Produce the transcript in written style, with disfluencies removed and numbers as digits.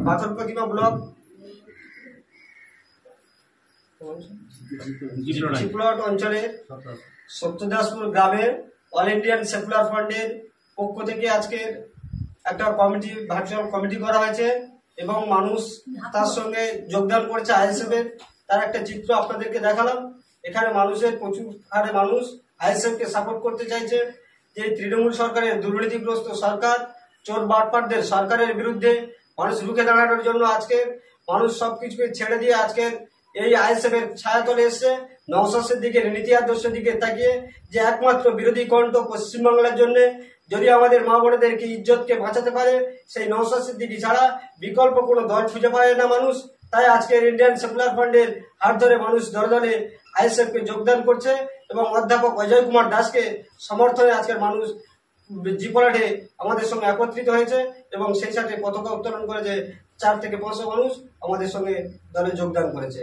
পাথর প্রতিমা ব্লক চিপলট অঞ্চলের সত্যদাসপুর গ্রামের অল ইন্ডিয়ান সেকুলার ফ্রন্টের পক্ষ থেকে আজকের একটা কমিটি, ভার্চুয়াল কমিটি করা হয়েছে এবং মানুষ তার সঙ্গে যোগদান করেছে আইএসএফ এর। তার একটা চিত্র আপনাদেরকে দেখালাম। এখানে মানুষের প্রচুর হারে মানুষ আইএসএফ কে সাপোর্ট করতে চাইছে। যে তৃণমূল সরকারের দুর্নীতিগ্রস্ত সরকার, চোর বাটপাটদের সরকারের বিরুদ্ধে মানুষ রুখে দাঁড়ানোর জন্য আজকে মানুষ সবকিছুকে ছেড়ে দিয়ে আজকে এই আইএসএফ এর ছায়াতলে এসছে। নওশাদ সিদ্দিকীর নীতি আদর্শের দিকে তাকিয়ে যে একমাত্র বিরোধী কণ্ঠ পশ্চিমবাংলার জন্য, যদি আমাদের মা বোনেদেরকে ইজ্জতকে বাঁচাতে পারে, সেই নওশাদ সিদ্দিকী ছাড়া বিকল্প কোনো দল খুঁজে পায় না মানুষ। তাই আজকের ইন্ডিয়ান সেকুলার ফ্রন্টের হাত ধরে মানুষ দলে দলে আইএসএফ কে যোগদান করছে এবং অধ্যাপক অজয় কুমার দাসকে সমর্থনে আজকের মানুষ জিপলাটে আমাদের সঙ্গে একত্রিত হয়েছে এবং সেই সাথে পতাকা উত্তোলন করেছে। 4 থেকে 500 মানুষ আমাদের সঙ্গে দলে যোগদান করেছে।